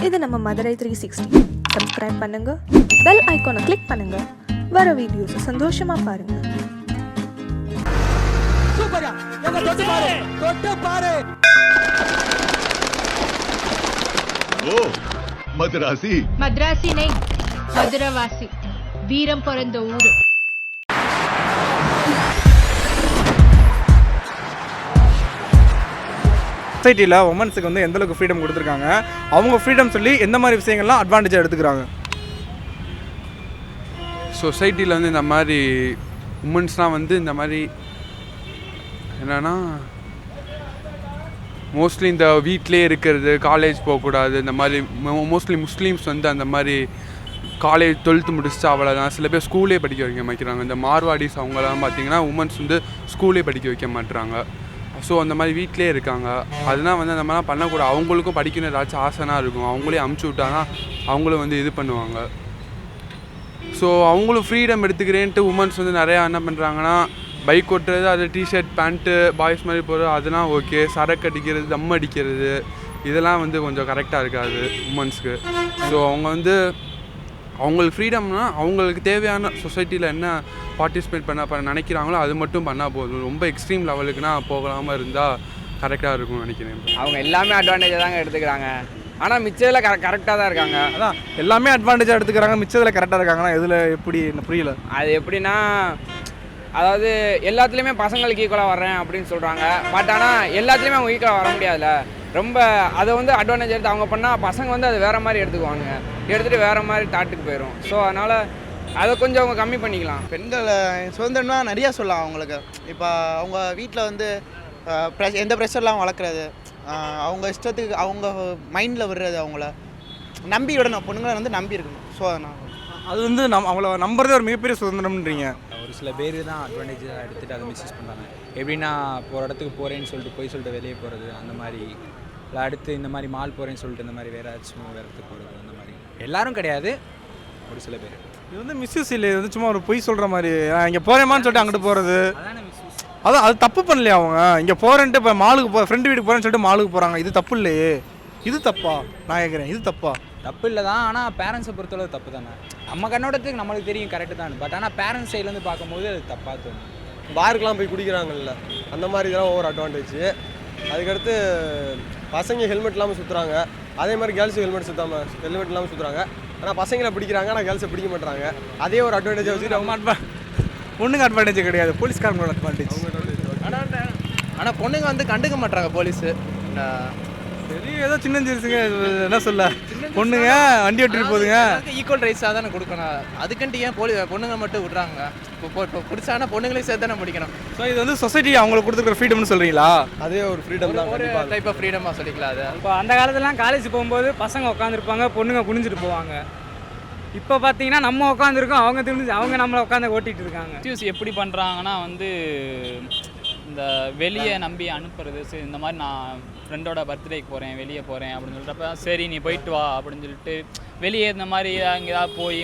இது நம்ம மதுரை 360. சப்ஸ்கிரைப் பண்ணுங்க, பெல் ஐகானை கிளிக் பண்ணுங்க, வர வீடியோஸ் சந்தோஷமா பாருங்க. சூப்பரா எங்க தொட்டு பாரு ஓ மதுராசி மദ്രാசி நை மதுரவாசி வீரம் பிறந்த ஊரு. சொசைட்டியில் உமன்ஸுக்கு வந்து எந்தளவுக்கு ஃப்ரீடம் கொடுத்துருக்காங்க, அவங்க ஃப்ரீடம் சொல்லி எந்த மாதிரி விஷயங்கள்லாம் அட்வான்டேஜாக எடுத்துக்கிறாங்க? சொசைட்டியில் வந்து இந்த மாதிரி உமன்ஸ்லாம் வந்து இந்த மாதிரி என்னென்னா மோஸ்ட்லி இந்த வீட்டிலே இருக்கிறது, காலேஜ் போகக்கூடாது, இந்த மாதிரி மோஸ்ட்லி முஸ்லீம்ஸ் வந்து அந்த மாதிரி காலேஜ் 12th முடிச்சுட்டு அவ்வளோதான். சில பேர் ஸ்கூலே படிக்க வைக்க வைக்கிறாங்க. இந்த மார்வாடிஸ் அவங்களாம் பார்த்திங்கன்னா உமன்ஸ் வந்து ஸ்கூலே படிக்க வைக்க மாட்டுறாங்க. ஸோ அந்த மாதிரி வீட்டிலே இருக்காங்க. அதனால் வந்து அந்த மாதிரிலாம் பண்ணக்கூடாது. அவங்களுக்கும் படிக்கணும் ஏதாச்சும் ஆசைனா இருக்கும், அவங்களே அமுச்சு விட்டாதான் அவங்களும் வந்து இது பண்ணுவாங்க. ஸோ அவங்களும் ஃப்ரீடம் எடுத்துக்கிறேன்ட்டு உமன்ஸ் வந்து நிறையா என்ன பண்ணுறாங்கன்னா, பைக் ஓட்டுறது, அது டிஷர்ட் பேண்ட்டு பாய்ஸ் மாதிரி போகிறது அதெல்லாம் ஓகே. சரக்கு அடிக்கிறது, தம் அடிக்கிறது இதெல்லாம் வந்து கொஞ்சம் கரெக்டாக இருக்காது உமன்ஸ்க்கு. ஸோ அவங்க வந்து அவங்களுக்கு ஃப்ரீடம்னா அவங்களுக்கு தேவையான சொசைட்டியில் என்ன பார்ட்டிசிபேட் பண்ண நினைக்கிறாங்களோ அது மட்டும் பண்ணால் போதும். ரொம்ப எக்ஸ்ட்ரீம் லெவலுக்குனா போகலாமல் இருந்தால் கரெக்டாக இருக்கும்னு நினைக்கிறேன். அவங்க எல்லாமே அட்வான்டேஜாக தாங்க எடுத்துக்கிறாங்க, ஆனால் மிச்சத்தில் கரெக்டாக தான் இருக்காங்க. அதான் எல்லாமே அட்வான்டேஜாக எடுத்துக்கிறாங்க, மிச்சத்தில் கரெக்டாக இருக்காங்கன்னா இதில் எப்படி என்ன புரியல? அது எப்படின்னா, அதாவது எல்லாத்துலேயுமே பசங்களுக்கு ஈக்குவலாக வர்றேன் அப்படின்னு சொல்கிறாங்க. பட் ஆனால் எல்லாத்துலேயுமே அவங்க ஈக்குவலாக வர முடியாதுல்ல. ரொம்ப அதை வந்து அட்வான்டேஜ் எடுத்து அவங்க பண்ணால் பசங்க வந்து அது வேறு மாதிரி எடுத்துக்குவாங்க, எடுத்துகிட்டு வேறு மாதிரி தாட்டுக்கு போயிடும். ஸோ அதனால் அதை கொஞ்சம் அவங்க கம்மி பண்ணிக்கலாம். பெண்கள் சுதந்திரம்னா நிறையா சொல்லலாம் அவங்களுக்கு. இப்போ அவங்க வீட்டில் வந்து எந்த ப்ரெஷர்லாம் வளர்க்குறது, அவங்க இஷ்டத்துக்கு அவங்க மைண்டில் விடுறது, அவங்கள நம்பி விடணும். பொண்ணுங்களை வந்து நம்பி இருக்கணும். ஸோ அதனால் அது வந்து அவங்கள நம்புறதே ஒரு மிகப்பெரிய சுதந்திரம்ன்றீங்க. ஒரு சில பேர் தான் அட்வான்டேஜாக எடுத்துகிட்டு அதை மிஸ்யூஸ் பண்ணுறாங்க. எப்படின்னா, போகிற இடத்துக்கு போகிறேன்னு சொல்லிட்டு போய் சொல்லிட்டு வெளியே போகிறது, அந்த மாதிரி. இல்லை அடுத்து இந்த மாதிரி மால் போகிறேன்னு சொல்லிட்டு இந்த மாதிரி வேறு ஏதாச்சும் வேறு இடத்துக்கு போகிறது, அந்த மாதிரி. எல்லோரும் கிடையாது, ஒரு சில பேர். இது வந்து மிஸ்யூஸ் இல்லை, இது வந்து சும்மா ஒரு பொய் சொல்கிற மாதிரி. இங்கே போகிறேமான்னு சொல்லிட்டு அங்கிட்டு போகிறது, அதான மிஸ்யூஸ். அதான் அது தப்பு பண்ணலையா அவங்க? இங்கே போகிறேன்ட்டு இப்போ மாலுக்கு ஃப்ரெண்டு வீட்டுக்கு போகிறேன்னு சொல்லிட்டு மாலுக்கு போகிறாங்க, இது தப்பு இல்லையே? இது தப்பா? நான் கேட்குறேன், இது தப்பா? தப்பு இல்லை தான், ஆனால் பேரண்ட்ஸை பொறுத்தளவு தப்பு தானே. நம்ம கண்ணோட்டத்துக்கு நம்மளுக்கு தெரியும் கரெக்டு தான், பட் ஆனால் பேரண்ட்ஸ் சைட்லேருந்து பார்க்கும்போது அது தப்பாக தோணும். பார்க்கெலாம் போய் குடிக்கிறாங்கல்ல, அந்த மாதிரி இதெல்லாம் ஓவர் அட்வான்டேஜ். அதுக்கடுத்து பசங்க ஹெல்மெட் இல்லாமல் சுற்றுறாங்க, அதே மாதிரி கேர்ள்ஸு ஹெல்மெட் இல்லாமல் சுற்றுறாங்க. ஆனால் பசங்களை பிடிக்கிறாங்க, ஆனால் கேர்ள்ஸை பிடிக்க மாட்டாங்க. அதே ஒரு அட்வான்டேஜாக வச்சுட்டு அவங்க பொண்ணுங்க அட்வான்டேஜ் கிடையாது, போலீஸ்காரங்களோட அட்வான்டேஜ். ஆனால் பொண்ணுங்க வந்து கண்டுக்க மாட்டாங்க போலீஸு. சரி, ஏதோ சின்ன சிறுசுங்க என்ன சொல்ல, பொண்ணுங்க வண்டி ஓட்டிட்டு போகுதுங்க, ஈக்குவல் ரைட்ஸாக தானே கொடுக்கணும். அதுக்குன்ட்டு ஏன் பொண்ணுங்க மட்டும் விட்றாங்க? இப்போ பிடிச்சானா பொண்ணுங்களே சேர்த்து தானே பிடிக்கணும். ஸோ இது வந்து சொசைட்டி அவங்களுக்கு கொடுத்துருக்குற ஃப்ரீடம்னு சொல்கிறீங்களா? அதே ஒரு ஃப்ரீடம் தான், ஒரு டைப் ஆஃப் ஃப்ரீடமாக சொல்லிக்கலாம். அது இப்போ அந்த காலத்துலலாம் காலேஜ் போகும்போது பசங்க உட்காந்துருப்பாங்க, பொண்ணுங்க குனிஞ்சிட்டு போவாங்க. இப்போ பார்த்தீங்கன்னா நம்ம உட்காந்துருக்கோம், அவங்க நம்மளை உட்காந்து ஓட்டிகிட்டு இருக்காங்க. மிஸ்யூஸ் எப்படி பண்ணுறாங்கன்னா வந்து இந்த வெளியே நம்பி அனுப்புறது. சரி, இந்த மாதிரி நான் ஃப்ரெண்டோட பர்த்டேக்கு போகிறேன், வெளியே போகிறேன் அப்படின்னு சொல்கிறப்ப, சரி நீ போயிட்டு வா அப்படின்னு சொல்லிட்டு வெளியே இந்த மாதிரி அங்கே ஏதாவது போய்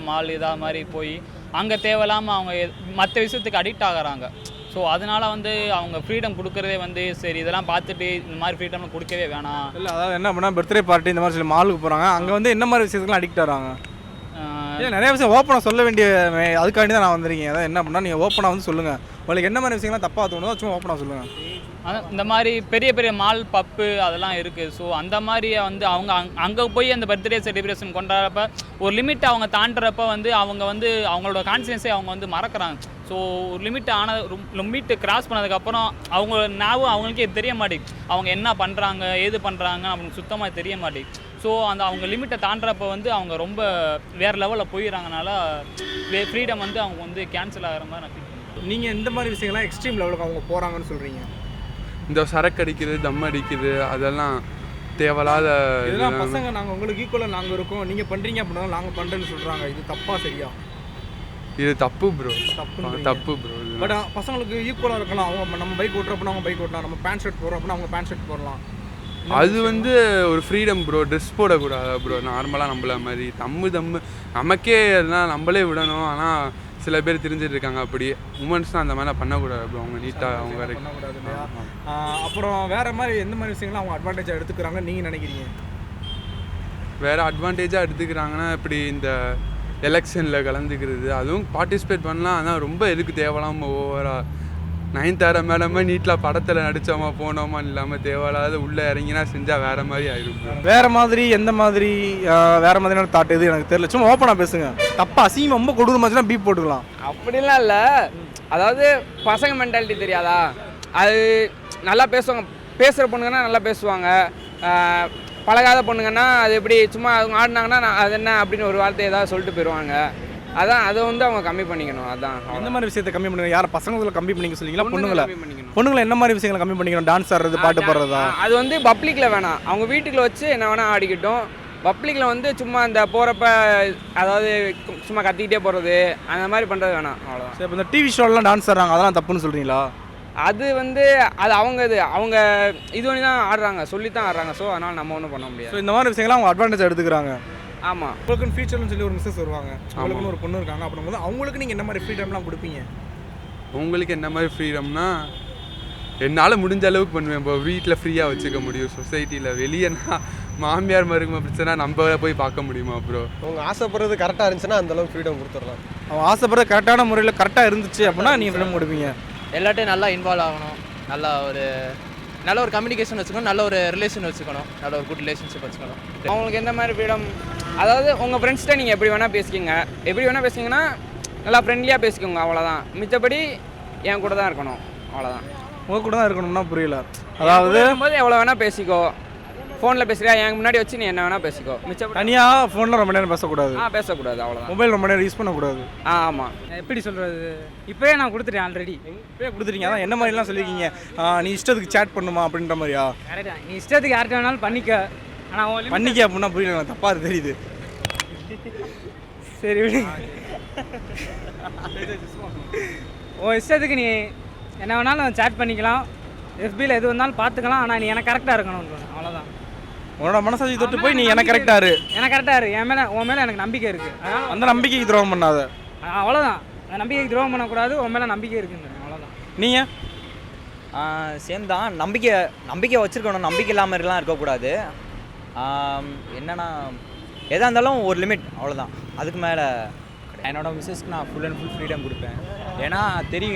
மால் ஏதாவது மாதிரி போய் அங்கே தேவையில்லாமல் அவங்க மற்ற விஷயத்துக்கு அடிக்ட் ஆகிறாங்க. ஸோ அதனால வந்து அவங்க ஃப்ரீடம் கொடுக்குறதே வந்து சரி இதெல்லாம் பார்த்துட்டு இந்த மாதிரி ஃப்ரீடம் கொடுக்கவே வேணாம். இல்லை, அதாவது என்ன பண்ணால் பர்த்டே பார்ட்டி இந்த மாதிரி சொல்லி மாலுக்கு போகிறாங்க, அங்கே வந்து என்ன மாதிரி விஷயத்துக்குலாம் அடிக்ட் ஆகிறாங்க? நிறைய விஷயம் ஓப்பனாக சொல்ல வேண்டிய, அதுக்காண்டி தான் நான் வந்திருக்கேன். அதான் என்ன பண்ணால் நீங்கள் ஓப்பனாக வந்து சொல்லுங்கள், உங்களுக்கு என்ன மாதிரி விஷயங்கள்லாம் தப்பாக தோணுதோ சும்மா ஓப்பனாக சொல்லுங்கள். அதான் இந்த மாதிரி பெரிய பெரிய மால் பப்பு அதெல்லாம் இருக்குது. ஸோ அந்த மாதிரி வந்து அவங்க அங்கே போய் அந்த பர்த்டே செலிப்ரேஷன் கொண்டாடுறப்ப ஒரு லிமிட் அவங்க தாண்டுறப்ப வந்து அவங்க வந்து அவங்களோட கான்சியன்ஸை அவங்க வந்து மறக்கிறாங்க. ஸோ ஒரு லிமிட்டு கிராஸ் பண்ணதுக்கப்புறம் அவங்க அவங்களுக்கே தெரிய மாட்டேங்குது அவங்க என்ன பண்ணுறாங்க ஏது பண்ணுறாங்க அப்படின்னு சுத்தமாக தெரிய மாட்டேங்குது. ஸோ அந்த அவங்க லிமிட்டை தாண்டுறப்ப வந்து அவங்க ரொம்ப வேறு லெவலில் போயிடறாங்கனால ஃப்ரீடம் வந்து அவங்க வந்து கேன்சல் ஆகிற மாதிரி நான் ஃபீல் பண்ணுறேன். நீங்கள் இந்த மாதிரி விஷயங்கள்லாம் எக்ஸ்ட்ரீம் லெவலுக்கு அவங்க போகிறாங்கன்னு சொல்கிறீங்க. இந்த சரக்கு அடிக்கிறது, தம் அடிக்கிறது அதெல்லாம் தேவையில்லாத இதெல்லாம் பசங்க நாங்கள் உங்களுக்கு ஈக்குவலாக நாங்கள் இருக்கோம், நீங்கள் பண்ணுறீங்க அப்படின்னா நாங்கள் பண்ணுறேன்னு சொல்கிறாங்க. இது தப்பா சரியா? இது தப்பு ப்ரோ, தப்பு ப்ரோ. பட் பசங்களுக்கு ஈக்குவலாக இருக்கலாம். அவங்க நம்ம பைக் ஓட்டுறப்பனா அவங்க பைக் ஓட்டலாம், நம்ம பேண்ட் ஷர்ட் போடுறோம் அப்படின்னா அவங்க பேண்ட் ஷர்ட் போடலாம். அது வந்து ஒரு ஃப்ரீடம் ப்ரோ. ட்ரெஸ் போடக்கூடாது ப்ரோ, நார்மலாக நம்மள மாதிரி தம்மு நமக்கே எல்லாம் நம்மளே விடணும். ஆனால் சில பேர் தெரிஞ்சுட்டு இருக்காங்க, அப்படி உமன்ஸ் தான் அந்த மாதிரிலாம் பண்ணக்கூடாது ப்ரோ. அவங்க நீட்டாக அவங்க பண்ணக்கூடாது இல்லையா? அப்புறம் வேறு மாதிரி எந்த மாதிரி விஷயங்களும் அவங்க அட்வான்டேஜாக எடுத்துக்கிறாங்க நீங்கள் நினைக்கிறீங்க? வேறு அட்வான்டேஜாக எடுத்துக்கிறாங்கன்னா இப்படி இந்த எலெக்ஷனில் கலந்துக்கிறது, அதுவும் பார்ட்டிசிபேட் பண்ணலாம். ஆனால் ரொம்ப எதுக்கு தேவையில்லாமல் ஓவராக நயன்தாரா மேலமே நீட்டில் படத்தில் நடித்தோமா போனோமா இல்லாமல் தேவையில்லாத உள்ளே இறங்கினா செஞ்சால் வேறு மாதிரி ஆயிடும். வேறு மாதிரி எந்த மாதிரி வேறு மாதிரியான தாட் எது எனக்கு தெரியல. சும்மா ஓப்பனாக பேசுங்க. தப்பா அசிங்கம் ரொம்ப கொடூரமாச்சுன்னா பீப் போட்டுக்கலாம். அப்படிலாம் இல்லை. அதாவது பசங்க மென்டாலிட்டி தெரியாதா, அது நல்லா பேசுவாங்க. பேசுகிற பொண்ணுங்கன்னா நல்லா பேசுவாங்க. பழகாத பொண்ணுங்கன்னா அது எப்படி சும்மா அவங்க ஆடினாங்கன்னா அது என்ன அப்படின்னு ஒரு வார்த்தை ஏதாவது சொல்லிட்டு போயிடுவாங்க. அதான் அதை வந்து அவங்க கம்மி பண்ணிக்கணும். அதான் எந்த மாதிரி விஷயத்தை கம்மி பண்ணுங்க? யாரை பசங்களை கம்மி பண்ணிக்க சொல்லிங்களா பொண்ணுங்களை என்ன மாதிரி விஷயங்களை கம்மி பண்ணிக்கணும்? டான்ஸ் ஆடுறது, பாட்டு பாடுறதா? அது வந்து பப்ளிக்கில் வேணாம். அவங்க வீட்டுக்குள்ள வச்சு என்ன வேணால் ஆடிக்கிட்டோம். பப்ளிக்கில் வந்து சும்மா அந்த போகிறப்ப அதாவது சும்மா கத்திக்கிட்டே போகிறது அந்த மாதிரி பண்ணுறது வேணாம். அவ்வளோதான். சரி, இப்போ இந்த டிவி ஷோலாம் டான்ஸ் ஆடுறாங்க, அதெல்லாம் தப்புன்னு சொல்கிறீங்களா? அது வந்து அது அவங்க இது பண்ணி தான் ஆடுறாங்க, சொல்லி தான் ஆடுறாங்க. ஸோ அதனால் நம்ம ஒன்றும் பண்ண முடியாது. ஸோ இந்த மாதிரி விஷயங்கள்லாம் அவங்க அட்வான்டேஜ் எடுத்துக்கிறாங்க. ஆமாம். உங்களுக்குன்னு ஃபியூச்சர்னு சொல்லி ஒரு மிஸ்ஸஸ் வருவாங்க, அவங்களுக்குன்னு ஒரு பொண்ணு இருக்காங்க. அப்படிங்கும்போது அவங்களுக்கு நீங்கள் என்ன மாதிரி ஃப்ரீடம்லாம் கொடுப்பீங்க? உங்களுக்கு என்ன மாதிரி ஃப்ரீடம்னா என்னால் முடிஞ்ச அளவுக்கு பண்ணுவேன். இப்போ வீட்டில் ஃப்ரீயாக வச்சுக்க முடியும். சொசைட்டியில் வெளியேனா மாமியார் மருமக பிரச்சனை நம்ம போய் பார்க்க முடியுமா? அப்புறம் அவங்க ஆசைப்படுறது கரெக்டாக இருந்துச்சுன்னா அந்தளவுக்கு ஃப்ரீடம் கொடுத்துடலாம். அவங்க ஆசைப்படுறது கரெக்டான முறையில் கரெக்டாக இருந்துச்சு அப்படின்னா நீங்கள் ஃப்ரீடம் கொடுப்பீங்க. எல்லாட்டையும் நல்லா இன்வால்வ் ஆகணும், நல்ல ஒரு கம்யூனிகேஷன் வச்சுக்கணும், நல்ல ஒரு ரிலேஷன் வச்சுக்கணும், நல்ல ஒரு குட் ரிலேஷன்ஷிப் வச்சுக்கணும். அவங்களுக்கு எந்த மாதிரி ஃப்ரீடம், அதாவது உங்கள் ஃப்ரெண்ட்ஸ்கிட்ட நீங்கள் எப்படி வேணால் பேசிக்கோங்க. எப்படி வேணால் பேசிங்கன்னா நல்லா ஃப்ரெண்ட்லியாக பேசிக்கோங்க, அவ்வளோதான். மிச்சப்படி என் கூட தான் இருக்கணும், அவ்வளோதான். உங்கள் கூட தான் இருக்கணும்னா புரியல. அதாவது போது எவ்வளோ வேணால் பேசிக்கோ. ஃபோனில் பேசுகிறியா, என் முன்னாடி வச்சு நீ என்ன வேணால் பேசிக்கோ. மிச்சம் தனியாக ஃபோனில் ரொம்ப நேரம் பேசக்கூடாது. பேசக்கூடாது, அவ்வளோதான். மொபைல் ரொம்ப நேரம் யூஸ் பண்ணக்கூடாது. ஆமாம். எப்படி சொல்கிறது, இப்போயே நான் கொடுத்துட்டேன் ஆல்ரெடி. இப்போயே கொடுத்துட்டீங்க. அதான் என்ன மாதிரிலாம் சொல்லியிருக்கீங்க? நீ இஷ்டத்துக்கு சேட் பண்ணுமா அப்படின்ற மாதிரியா? கரெக்டா, நீ இஷ்டத்துக்கு யார்கிட்ட வேணாலும் பண்ணிக்க. ஆனால் பண்ணிக்க அப்படின்னா புரியல, தப்பாக அது தெரியுது. சரி விடு, உன் இஷ்டத்துக்கு நீ என்ன வேணாலும் சேட் பண்ணிக்கலாம், எஃபியில் எது வந்தாலும் பார்த்துக்கலாம். ஆனால் நீ எனக்கு கரெக்டாக இருக்கணும், அவ்வளோதான். உன்னோட மனசாட்சி தொட்டு போய் நீ எனக்கு கரெக்டாக இரு. எனக்கு கரெக்டாக இரு. உன் மேலே எனக்கு நம்பிக்கை இருக்குது. அந்த நம்பிக்கைக்கு துரோகம் பண்ணாத, அவ்வளோதான். அந்த நம்பிக்கைக்கு துரோகம் பண்ணக்கூடாது. உன் மேலே நம்பிக்கை இருக்குன்னு, அவ்வளோதான். நீங்கள் சேம் தான். நம்பிக்கை வச்சுருக்கணும், நம்பிக்கை இல்லாமல் இருக்கக்கூடாது. என்னன்னா எதாக இருந்தாலும் ஒரு லிமிட், அவ்வளோதான். அதுக்கு மேலே என்னோடய மிஸ்ஸஸ்க்கு நான் ஃபுல் அண்ட் ஃபுல் ஃப்ரீடம் கொடுப்பேன். ஏன்னா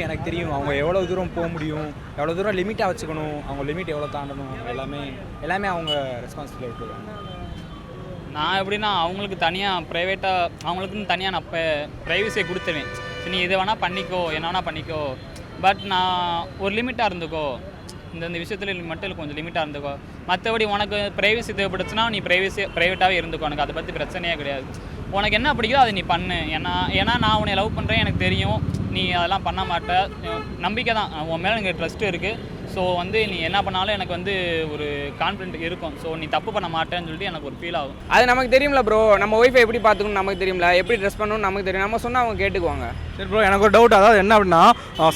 எனக்கு தெரியும் அவங்க எவ்வளோ தூரம் போக முடியும், எவ்வளோ தூரம் லிமிட்டாக வச்சுக்கணும், அவங்க லிமிட் எவ்வளோ தாண்டணும், எல்லாமே அவங்க ரெஸ்பான்சிபிலிட்டி எடுத்துருவாங்க. நான் எப்படின்னா அவங்களுக்கு தனியாக ப்ரைவேட்டாக அவங்களுக்குன்னு தனியாக நான் ப்ரைவசியை கொடுத்துருவேன். நீ இதை வேணால் பண்ணிக்கோ, என்ன வேணால் பண்ணிக்கோ, பட் நான் ஒரு லிமிட்டாக இருந்துக்கோ, இந்த விஷயத்தில் மட்டும் கொஞ்சம் லிமிட்டாக இருந்துக்கோ. மற்றபடி உனக்கு ப்ரைவசி தேவைப்படுச்சுன்னா நீ ப்ரைவேட்டாகவே இருந்துக்கோ, எனக்கு அதை பற்றி பிரச்சனையே கிடையாது. உனக்கு என்ன பிடிக்குதோ அதை நீ பண்ணு. ஏன்னா நான் உன்னை லவ் பண்ணுறேன், எனக்கு தெரியும் நீ அதெல்லாம் பண்ண மாட்ட. நம்பிக்கை தான், உன் மேலே எனக்கு ட்ரஸ்ட்டு இருக்குது. ஸோ வந்து நீ என்ன பண்ணாலும் எனக்கு வந்து ஒரு கான்ஃபிடென்ட் இருக்கும். ஸோ நீ தப்பு பண்ண மாட்டேன்னு சொல்லிட்டு எனக்கு ஒரு ஃபீல் ஆகும். அது நமக்கு தெரியும்ல ப்ரோ, நம்ம ஒய்ஃபை எப்படி பார்த்துக்கணும் நமக்கு தெரியும்ல, எப்படி ட்ரெஸ் பண்ணணும்னு நமக்கு தெரியும். நம்ம சொன்னால் அவங்க கேட்டுக்குவாங்க. சரி ப்ரோ, எனக்கு ஒரு டவுட். அதாவது என்ன அப்படின்னா,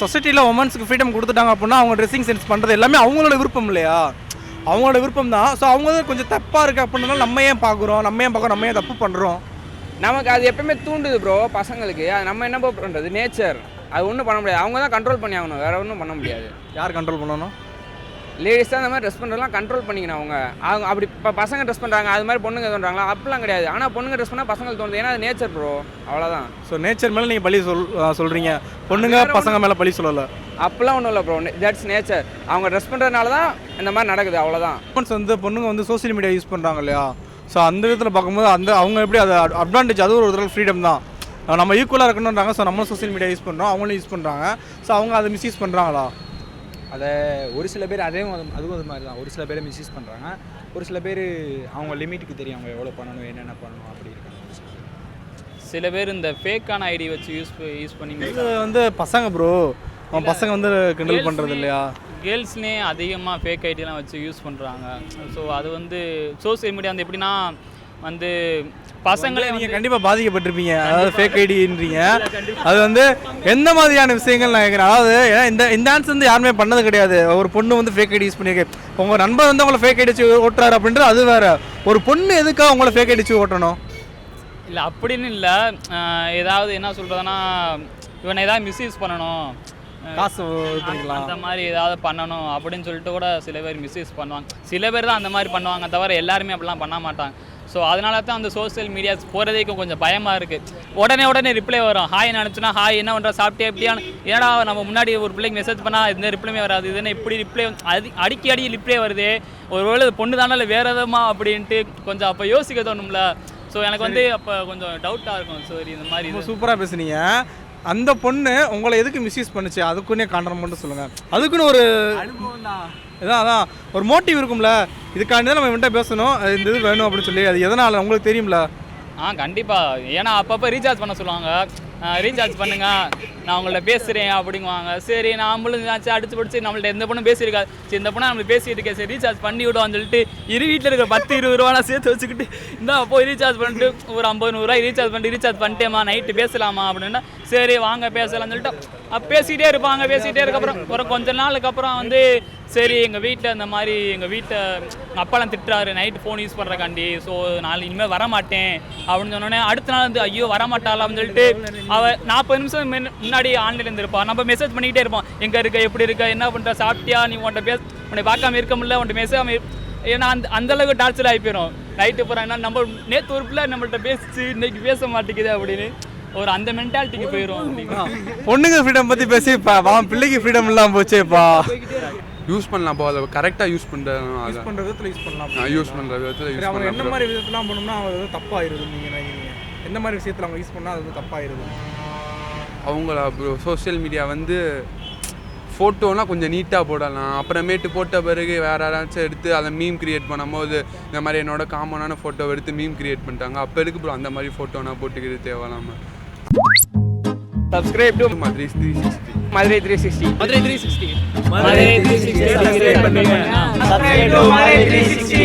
சொசைட்டியில் உமன்ஸுக்கு ஃப்ரீடம் கொடுத்துட்டாங்க அப்படின்னா அவங்க ட்ரெஸ்ஸிங் சென்ஸ் பண்ணுறது எல்லாமே அவங்களோட விருப்பம் இல்லையா? அவங்களோட விருப்பம் தான். ஸோ அவங்க கொஞ்சம் தப்பாக இருக்குது அப்படின்னா நம்ம ஏன் பார்க்குறோம், நம்ம ஏன் தப்பு பண்ணுறோம்? நமக்கு அது எப்பவுமே தூண்டுது ப்ரோ பசங்களுக்கு. அது நம்ம என்ன பண்ணுறது, நேச்சர். அது ஒன்றும் பண்ண முடியாது. அவங்க தான் கண்ட்ரோல் பண்ணி ஆகணும், வேறு ஒன்றும் பண்ண முடியாது. யார் கண்ட்ரோல் பண்ணணும்? லேடிஸ் தான் அந்த மாதிரி ட்ரெஸ் பண்ணுறதுலாம் கண்ட்ரோல் பண்ணிக்கணும். அவங்க அப்படி இப்போ பசங்க ட்ரெஸ் பண்ணுறாங்க, அது மாதிரி பொண்ணுங்க தோன்றாங்களா? அப்படிலாம் கிடையாது. ஆனால் பொண்ணுங்க ட்ரெஸ் பண்ணால் பசங்களுக்கு தோணுது, ஏன்னா அது நேச்சர் ப்ரோ, அவ்வளோதான். ஸோ நேச்சர் மேலே நீங்கள் பழி சொல்கிறீங்க, பொண்ணுங்க பசங்க மேலே பழி சொல்லலை? அப்படிலாம் ஒன்றும் இல்லை ப்ரோ, தட்ஸ் நேச்சர். அவங்க ட்ரெஸ் பண்ணுறதுனால தான் இந்த மாதிரி நடக்குது, அவ்வளோதான். பொண்ணுங்க வந்து சோசியல் மீடியா யூஸ் பண்ணுறாங்க இல்லையா? ஸோ அந்த விதத்தில் பார்க்கும்போது அவங்க எப்படி அது அட்வான்டேஜ், அது ஒரு விதத்தில் ஃப்ரீடம் தான். நம்ம ஈக்குவலாக இருக்கணுன்றாங்க. ஸோ நம்மளும் சோசியல் மீடியா யூஸ் பண்ணுறோம், அவங்களும் யூஸ் பண்ணுறாங்க. ஸோ அவங்க அதை மிஸ்யூஸ் பண்ணுறாங்களா? அதை ஒரு சில பேர் அதுவும் அது மாதிரி தான். ஒரு சில பேர் மிஸ்யூஸ் பண்ணுறாங்க, ஒரு சில பேர் அவங்க லிமிட்டுக்கு தெரியும் அவங்க எவ்வளோ பண்ணணும், என்னென்ன பண்ணணும் அப்படி இருக்காங்க. சில பேர் இந்த ஃபேக்கான ஐடி வச்சு யூஸ் பண்ணி இது வந்து பசங்க ப்ரோ, பசங்க வந்து கிண்டல் பண்ணுறது இல்லையா? கேர்ள்ஸ்னே அதிகமாக ஃபேக் ஐடியெலாம் வச்சு யூஸ் பண்ணுறாங்க. ஸோ அது வந்து சோசியல் மீடியா வந்து எப்படின்னா வந்து பசங்களே நீங்கள் கண்டிப்பாக பாதிக்கப்பட்டிருப்பீங்க. அதாவது ஃபேக் ஐடின்றீங்க, அது வந்து எந்த மாதிரியான விஷயங்கள் நான் கேட்குறேன். அதாவது ஏன்னா இந்த ஆன்சர் வந்து யாருமே பண்ணது கிடையாது. ஒரு பொண்ணு வந்து ஃபேக் ஐடி யூஸ் பண்ணியிருக்கேன், உங்கள் நண்பர் வந்து உங்களை ஃபேக் ஐடி வச்சு ஓட்டுறாரு அப்படின்றது அது வேறு. ஒரு பொண்ணு எதுக்காக உங்களை ஃபேக் ஐடி வச்சு ஓட்டணும்? இல்லை அப்படின்னு இல்லை, ஏதாவது என்ன சொல்கிறதுனா இவனை ஏதாவது மிஸ்யூஸ் பண்ணணும், காசு இது பண்ணிக்கலாம். அந்த மாதிரி ஏதாவது பண்ணணும் அப்படின்னு சொல்லிட்டு கூட சில பேர் மிஸ்யூஸ் பண்ணுவாங்க. சில பேர் தான் அந்த மாதிரி பண்ணுவாங்க தவிர எல்லாருமே அப்படிலாம் பண்ண மாட்டாங்க. ஸோ அதனால தான் அந்த சோஷியல் மீடியாஸ் போகிறதுக்கு கொஞ்சம் பயமாக இருக்குது. உடனே ரிப்ளை வரும். ஹாய் நினச்சுன்னா ஹாய் என்ன பண்ணுற சாப்பிட்டே எப்படியான ஏன்னா நம்ம முன்னாடி ஒரு பிள்ளைக்கு மெசேஜ் பண்ணால் எந்த ரிப்ளைமே வராது. இது என்ன இப்படி ரிப்ளை அடிக்கடி ரிப்ளை வருது, ஒருவேளை பொண்ணு தானே இல்லை வேறு எதுமா அப்படின்ட்டு கொஞ்சம் அப்போ யோசிக்க தோணும்ல. ஸோ எனக்கு வந்து அப்போ கொஞ்சம் டவுட்டாக இருக்கும். சரி இந்த மாதிரி சூப்பராக பேசுனீங்க. அந்த பொண்ணு உங்களை எதுக்கு மிஸ்யூஸ் பண்ணுச்சு அதுக்குன்னே காரணம் மட்டும் சொல்லுங்கள். அதுக்குன்னு ஒரு அதான் ஒரு மோட்டிவ் இருக்கும்ல, இதுக்காண்டி தான் நம்ம இவன்ட்ட பேசணும், இந்த இது வேணும் அப்படின்னு சொல்லி. அது எதனால் உங்களுக்கு தெரியும்ல? கண்டிப்பாக. ஏன்னா அப்பப்போ ரீசார்ஜ் பண்ண சொல்லுவாங்க. ரீசார்ஜ் பண்ணுங்க நான் உங்கள்ட்ட பேசுகிறேன் அப்படிங்குவாங்க. சரி நம்மளும் அடிச்சு பிடிச்சி நம்மள்ட்ட எந்த பொண்ணும் பேசியிருக்காது. சரி இந்த பொண்ணை நம்மளுக்கு பேசிட்டு இருக்கேன், சரி ரீசார்ஜ் பண்ணி விடுவான்னு சொல்லிட்டு வீட்டில் இருக்கிற 10-20 ரூபா சேர்த்து வச்சுக்கிட்டு இந்த போய் ரீசார்ஜ் பண்ணிட்டு ஒரு 50-100 ரூபாய் ரீசார்ஜ் பண்ணிட்டேம்மா நைட்டு பேசலாமா அப்படின்னா சரி வாங்க பேசலாம்னு சொல்லிட்டு பேசிகிட்டே இருக்கப்பறம் ஒரு கொஞ்ச நாளுக்கு அப்புறம் வந்து சரி எங்கள் வீட்டில் இந்த மாதிரி எங்கள் வீட்டில் அப்பாலாம் திட்டுறாரு நைட்டு ஃபோன் யூஸ் பண்ணுறக்காண்டி. ஸோ நான் இனிமேல் வரமாட்டேன் அப்படின்னு சொன்னோடனே அடுத்த நாள் வந்து ஐயோ வரமாட்டாள் அப்படின்னு சொல்லிட்டு அவள் 40 நிமிஷம் முன்னாடி ஆன்லைனில் இருந்திருப்பாள். நம்ம மெசேஜ் பண்ணிக்கிட்டே இருப்போம், எங்கே இருக்க எப்படி இருக்க என்ன பண்ணுற சாப்பிட்டியா நீ உன்னை பார்க்காம இருக்க முடியல உன்ட்ட மெசேஜ். ஏன்னா அந்தளவுக்கு டார்ச்சர் ஆகி போயிடும். நைட்டு போகிறோம் என்ன நம்ம நேற்று ஒரு பிள்ளை நம்மள்ட்ட பேசிச்சு இன்னைக்கு பேச மாட்டேங்குது அப்படின்னு ஒரு அந்த மென்டாலிட்டிக்கு போயிடும். பொண்ணுங்க ஃப்ரீடம் பற்றி பேசி பிள்ளைக்கு ஃப்ரீடம் இல்லாமல் போச்சேப்பா. யூஸ் பண்ணலாம் அதை கரெக்டாக யூஸ் பண்ணுறது விதத்தில் யூஸ் பண்ணலாம். யூஸ் பண்ணுற விதத்தில் யூஸ் அவங்க என்ன பண்ணலாம். மாதிரி விதத்துலாம் பண்ணோம்னா அது தப்பாயிருது. நீங்கள் என்ன மாதிரி விஷயத்தில் அவங்க யூஸ் பண்ணால் அது வந்து தப்பாயிருது. அவங்கள அப்புறம் சோஷியல் மீடியா வந்து ஃபோட்டோனா கொஞ்சம் நீட்டாக போடலாம். அப்புறமேட்டு போட்ட பிறகு வேறு யாராச்சும் எடுத்து அதை மீம் கிரியேட் பண்ணும்போது இந்த மாதிரி என்னோட காமனான ஃபோட்டோ எடுத்து மீம் கிரியேட் பண்ணிட்டாங்க. அப்போ எதுக்கு ப்ரோ அந்த மாதிரி ஃபோட்டோனா போட்டுக்கிறது தேவையில்லாமல். Subscribe to Madurai 360. Madurai 360. Madurai 360. Madurai 360 subscribe பண்ணுங்க. Subscribe to Madurai 360.